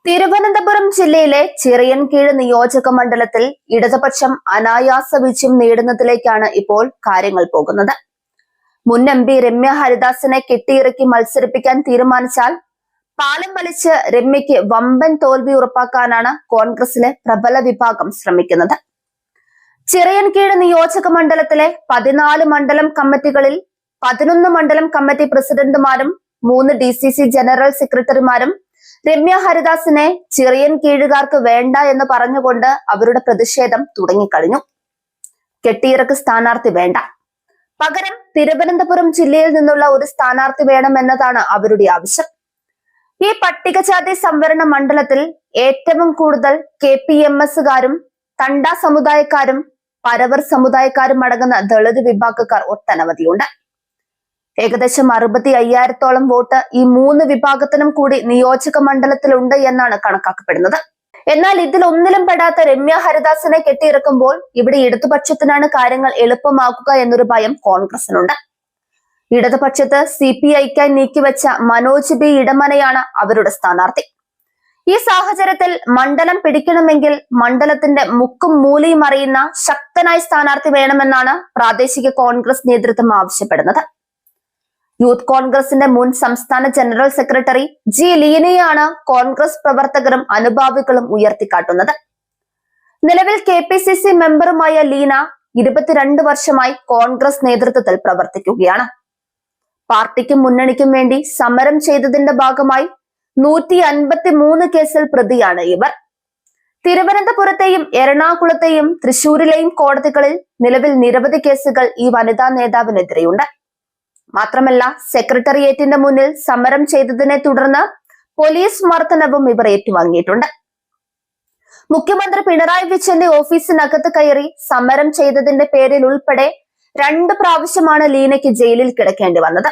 തിരുവനന്തപുരം ജില്ലയിലെ ചിറയൻകീഴ് നിയോജക മണ്ഡലത്തിൽ ഇടതുപക്ഷം അനായാസ വിജയം നേടുന്നതിലേക്കാണ് ഇപ്പോൾ കാര്യങ്ങൾ പോകുന്നത്. മുൻ MP രമ്യ ഹരിദാസിനെ കെട്ടിയിറക്കി മത്സരിപ്പിക്കാൻ തീരുമാനിച്ചാൽ പാലം വലിച്ച് രമ്യയ്ക്ക് വമ്പൻ തോൽവി ഉറപ്പാക്കാനാണ് കോൺഗ്രസിലെ പ്രബല വിഭാഗം ശ്രമിക്കുന്നത്. ചിറയൻകീഴ് നിയോജക മണ്ഡലത്തിലെ 14 മണ്ഡലം കമ്മിറ്റികളിൽ 11 മണ്ഡലം കമ്മിറ്റി പ്രസിഡന്റുമാരും 3 DCC ജനറൽ സെക്രട്ടറിമാരും രമ്യ ഹരിദാസിനെ ചിറയൻകീഴുകാർക്ക് വേണ്ട എന്ന് പറഞ്ഞുകൊണ്ട് അവരുടെ പ്രതിഷേധം തുടങ്ങിക്കഴിഞ്ഞു. കെട്ടിയിറക്ക് സ്ഥാനാർത്ഥി വേണ്ട, പകരം തിരുവനന്തപുരം ജില്ലയിൽ നിന്നുള്ള ഒരു സ്ഥാനാർത്ഥി വേണമെന്നതാണ് അവരുടെ ആവശ്യം. ഈ പട്ടികജാതി സംവരണ മണ്ഡലത്തിൽ ഏറ്റവും കൂടുതൽ KPMSകാരും തണ്ട സമുദായക്കാരും പരവർ സമുദായക്കാരും അടങ്ങുന്ന ദളിത് വിഭാഗക്കാർ ഒട്ടനവധിയുണ്ട്. ഏകദേശം 65,000-ഓളം വോട്ട് ഈ 3 വിഭാഗത്തിനും കൂടി നിയോജക മണ്ഡലത്തിലുണ്ട് എന്നാണ് കണക്കാക്കപ്പെടുന്നത്. എന്നാൽ ഇതിലൊന്നിലും പെടാത്ത രമ്യ ഹരിദാസിനെ കെട്ടിയിറക്കുമ്പോൾ ഇവിടെ ഇടതുപക്ഷത്തിനാണ് കാര്യങ്ങൾ എളുപ്പമാക്കുക എന്നൊരു ഭയം കോൺഗ്രസിനുണ്ട്. ഇടതുപക്ഷത്ത് CPIക്കായി നീക്കിവെച്ച മനോജ് B ഇടമനയാണ് അവരുടെ സ്ഥാനാർത്ഥി. ഈ സാഹചര്യത്തിൽ മണ്ഡലം പിടിക്കണമെങ്കിൽ മണ്ഡലത്തിന്റെ മുക്കും മൂലയും അറിയുന്ന ശക്തനായ സ്ഥാനാർത്ഥി വേണമെന്നാണ് പ്രാദേശിക കോൺഗ്രസ് നേതൃത്വം ആവശ്യപ്പെടുന്നത്. യൂത്ത് കോൺഗ്രസിന്റെ മുൻ സംസ്ഥാന ജനറൽ സെക്രട്ടറി G ലീനയാണ് കോൺഗ്രസ് പ്രവർത്തകരും അനുഭാവികളും ഉയർത്തിക്കാട്ടുന്നത്. നിലവിൽ KPCC മെമ്പറുമായ ലീന 22 വർഷമായി കോൺഗ്രസ് നേതൃത്വത്തിൽ പ്രവർത്തിക്കുകയാണ്. പാർട്ടിക്കും മുന്നണിക്കും വേണ്ടി സമരം ചെയ്തതിന്റെ ഭാഗമായി 153 കേസിൽ പ്രതിയാണ് ഇവർ. തിരുവനന്തപുരത്തെയും എറണാകുളത്തെയും തൃശൂരിലെയും കോടതികളിൽ നിലവിൽ നിരവധി കേസുകൾ ഈ വനിതാ നേതാവിനെതിരെയുണ്ട്. മാത്രമല്ല, സെക്രട്ടേറിയറ്റിന്റെ മുന്നിൽ സമരം ചെയ്തതിനെ തുടർന്ന് പോലീസ് മർദ്ദനവും ഇവർ ഏറ്റുവാങ്ങിയിട്ടുണ്ട്. മുഖ്യമന്ത്രി പിണറായി വിജയന്റെ ഓഫീസിനകത്ത് കയറി സമരം ചെയ്തതിന്റെ പേരിൽ ഉൾപ്പെടെ 2 പ്രാവശ്യമാണ് ലീനയ്ക്ക് ജയിലിൽ കിടക്കേണ്ടി വന്നത്.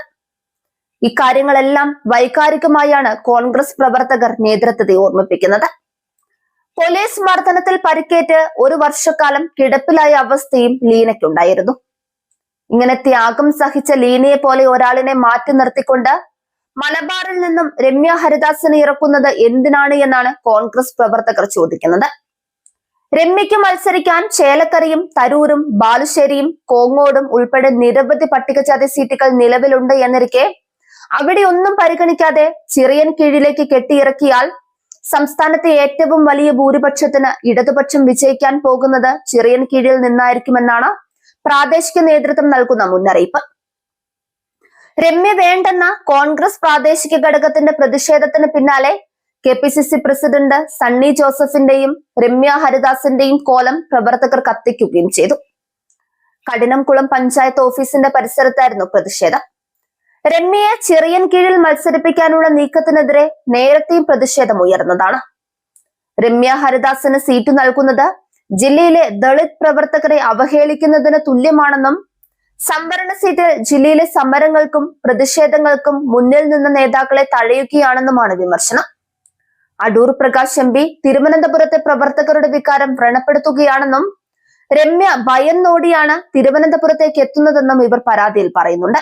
ഇക്കാര്യങ്ങളെല്ലാം വൈകാരികമായാണ് കോൺഗ്രസ് പ്രവർത്തകർ നേതൃത്വത്തെ ഓർമ്മിപ്പിക്കുന്നത്. പോലീസ് മർദ്ദനത്തിൽ പരിക്കേറ്റ് 1 വർഷക്കാലം കിടപ്പിലായ അവസ്ഥയും ലീനയ്ക്കുണ്ടായിരുന്നു. ഇങ്ങനെ ത്യാഗം സഹിച്ച ലീനയെ പോലെ ഒരാളിനെ മാറ്റി നിർത്തിക്കൊണ്ട് മലബാറിൽ നിന്നും രമ്യ ഹരിദാസിനെ ഇറക്കുന്നത് എന്തിനാണ് എന്നാണ് കോൺഗ്രസ് പ്രവർത്തകർ ചോദിക്കുന്നത്. രമ്യയ്ക്ക് മത്സരിക്കാൻ ചേലക്കരയും തരൂരും ബാലുശ്ശേരിയും കോങ്ങോടും ഉൾപ്പെടെ നിരവധി പട്ടികജാതി സീറ്റുകൾ നിലവിലുണ്ട് എന്നിരിക്കെ അവിടെ ഒന്നും പരിഗണിക്കാതെ ചിറയൻകീഴിലേക്ക് കെട്ടിയിറക്കിയാൽ സംസ്ഥാനത്തെ ഏറ്റവും വലിയ ഭൂരിപക്ഷത്തിന് ഇടതുപക്ഷം വിജയിക്കാൻ പോകുന്നത് ചിറയൻകീഴിൽ നിന്നായിരിക്കുമെന്നാണ് പ്രാദേശിക നേതൃത്വം നൽകുന്ന മുന്നറിയിപ്പ്. രമ്യ വേണ്ടെന്ന കോൺഗ്രസ് പ്രാദേശിക ഘടകത്തിന്റെ പ്രതിഷേധത്തിന് പിന്നാലെ KPCC പ്രസിഡന്റ് സണ്ണി ജോസഫിന്റെയും രമ്യ ഹരിദാസിന്റെയും കോലം പ്രവർത്തകർ കത്തിക്കുകയും ചെയ്തു. കഠിനംകുളം പഞ്ചായത്ത് ഓഫീസിന്റെ പരിസരത്തായിരുന്നു പ്രതിഷേധം. രമ്യയെ ചിറയൻകീഴിൽ മത്സരിപ്പിക്കാനുള്ള നീക്കത്തിനെതിരെ നേരത്തെയും പ്രതിഷേധം ഉയർന്നതാണ്. രമ്യ ഹരിദാസിന് സീറ്റ് നൽകുന്നത് ജില്ലയിലെ ദളിത് പ്രവർത്തകരെ അവഹേളിക്കുന്നതിന് തുല്യമാണെന്നും സംവരണ സീറ്റിൽ ജില്ലയിലെ സമരങ്ങൾക്കും പ്രതിഷേധങ്ങൾക്കും മുന്നിൽ നിന്ന നേതാക്കളെ തഴയുകയാണെന്നുമാണ് വിമർശനം. അടൂർ പ്രകാശ് MP തിരുവനന്തപുരത്തെ പ്രവർത്തകരുടെ വികാരം വ്രണപ്പെടുത്തുകയാണെന്നും രമ്യ ഭയന്നോടിയാണ് തിരുവനന്തപുരത്തേക്ക് എത്തുന്നതെന്നും ഇവർ പരാതിയിൽ പറയുന്നുണ്ട്.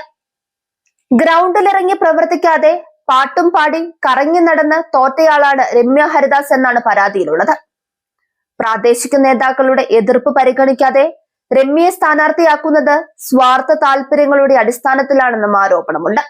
ഗ്രൗണ്ടിലിറങ്ങി പ്രവർത്തിക്കാതെ പാട്ടും പാടി കറങ്ങി നടന്ന് തോറ്റയാളാണ് രമ്യ ഹരിദാസ് എന്നാണ് പരാതിയിലുള്ളത്. പ്രാദേശിക നേതാക്കളുടെ എതിർപ്പ് പരിഗണിക്കാതെ രമ്യയെ സ്ഥാനാർത്ഥിയാക്കുന്നത് സ്വാർത്ഥ താല്പര്യങ്ങളുടെ അടിസ്ഥാനത്തിലാണെന്നും ആരോപണമുണ്ട്.